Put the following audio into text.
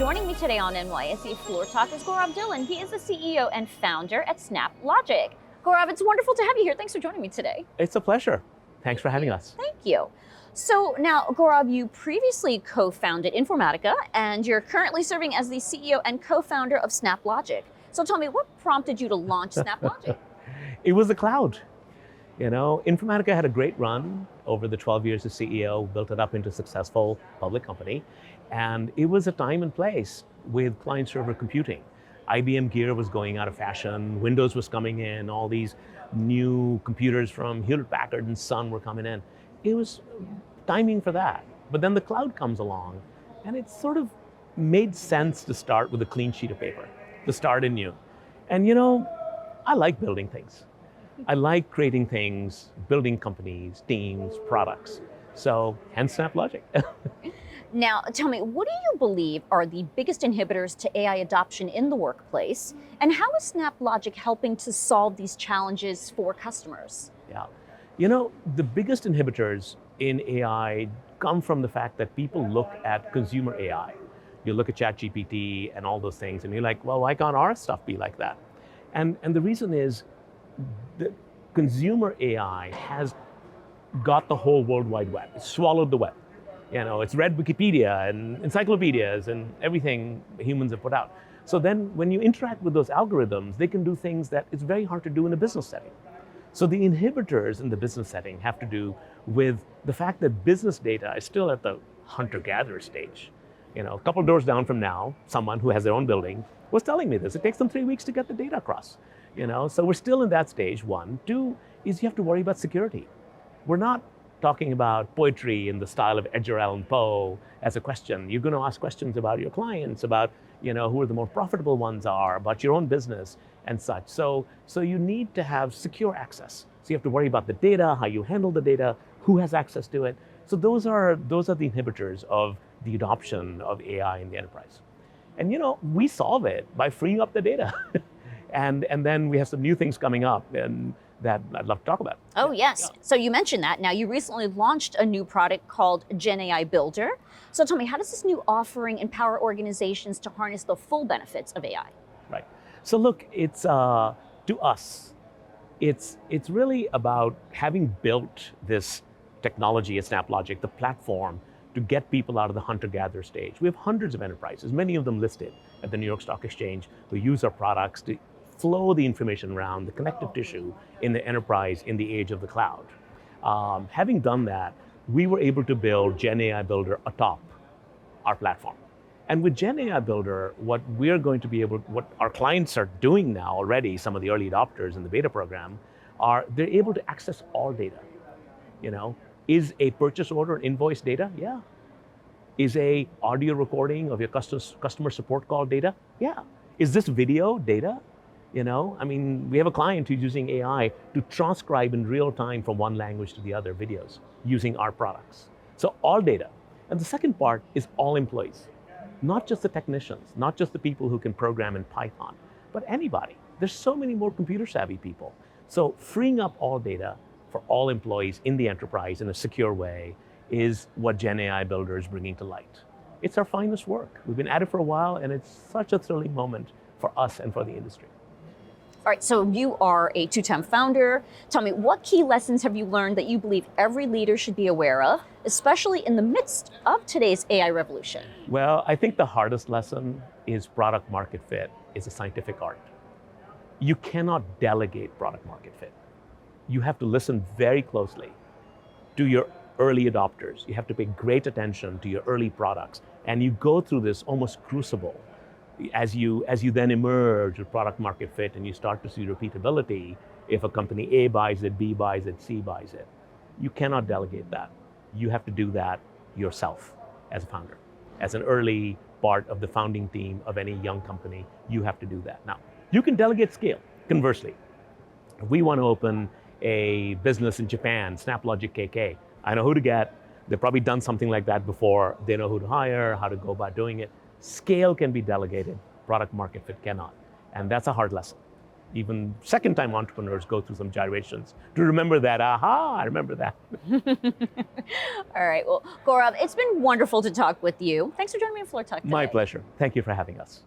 Joining me today on NYSE Floor Talk is Gaurav Dhillon. He is the CEO and founder at SnapLogic. Gaurav, it's wonderful to have you here. Thanks for joining me today. It's a pleasure. Thanks for having us. Thank you. So now, Gaurav, you previously co-founded Informatica, and you're currently serving as the CEO and co-founder of SnapLogic. So tell me, what prompted you to launch SnapLogic? It was the cloud. Informatica had a great run over the 12 years as CEO, built it up into a successful public company. And it was a time and place with client-server computing. IBM gear was going out of fashion, Windows was coming in, all these new computers from Hewlett-Packard and Sun were coming in. It was timing for that. But then the cloud comes along, and it sort of made sense to start with a clean sheet of paper, to start anew. And I like building things. I like creating things, building companies, teams, products. So, hence SnapLogic. Now, tell me, what do you believe are the biggest inhibitors to AI adoption in the workplace? And how is SnapLogic helping to solve these challenges for customers? Yeah. The biggest inhibitors in AI come from the fact that people look at consumer AI. You look at ChatGPT and all those things, and you're like, well, why can't our stuff be like that? And the reason is, the consumer AI has got the whole World Wide Web. It's swallowed the web. It's read Wikipedia and encyclopedias and everything humans have put out. So then when you interact with those algorithms, they can do things that it's very hard to do in a business setting. So the inhibitors in the business setting have to do with the fact that business data is still at the hunter-gatherer stage. A couple doors down from now, someone who has their own building was telling me this. It takes them 3 weeks to get the data across. So we're still in that stage, one. Two is you have to worry about security. We're not talking about poetry in the style of Edgar Allan Poe as a question. You're going to ask questions about your clients, about who are the more profitable ones are, about your own business and such. So you need to have secure access. So you have to worry about the data, how you handle the data, who has access to it. So those are the inhibitors of the adoption of AI in the enterprise. And we solve it by freeing up the data. and then we have some new things coming up and that I'd love to talk about. Oh, yes. Yeah. So you mentioned that. Now, you recently launched a new product called GenAI Builder. So tell me, how does this new offering empower organizations to harness the full benefits of AI? Right. So look, it's to us, it's really about having built this technology at SnapLogic, the platform, to get people out of the hunter-gatherer stage. We have hundreds of enterprises, many of them listed at the New York Stock Exchange, who use our products to flow the information around, the connective tissue in the enterprise in the age of the cloud. Having done that, we were able to build GenAI Builder atop our platform. And with GenAI Builder, what our clients are doing now already, some of the early adopters in the beta program, they're able to access all data. Is a purchase order an invoice data? Yeah. Is a audio recording of your customer support call data? Yeah. Is this video data? We have a client who's using AI to transcribe in real time from one language to the other videos using our products. So all data. And the second part is all employees, not just the technicians, not just the people who can program in Python, but anybody. There's so many more computer savvy people. So freeing up all data for all employees in the enterprise in a secure way is what GenAI Builder is bringing to light. It's our finest work. We've been at it for a while, and it's such a thrilling moment for us and for the industry. All right, so you are a two-time founder. Tell me, what key lessons have you learned that you believe every leader should be aware of, especially in the midst of today's AI revolution? Well, I think the hardest lesson is product market fit is a scientific art. You cannot delegate product market fit. You have to listen very closely to your early adopters. You have to pay great attention to your early products. And you go through this almost crucible as you then emerge with product market fit and you start to see repeatability. If a company A buys it, B buys it, C buys it. You cannot delegate that. You have to do that yourself as a founder. As an early part of the founding team of any young company, you have to do that. Now, you can delegate scale, conversely. If we want to open a business in Japan, SnapLogic KK, I know who to get. They've probably done something like that before. They know who to hire, how to go about doing it. Scale can be delegated, product market fit cannot. And that's a hard lesson. even second-time entrepreneurs go through some gyrations to remember that, aha, I remember that. All right, well, Gaurav, it's been wonderful to talk with you. Thanks for joining me on Floor Talk today. My pleasure. Thank you for having us.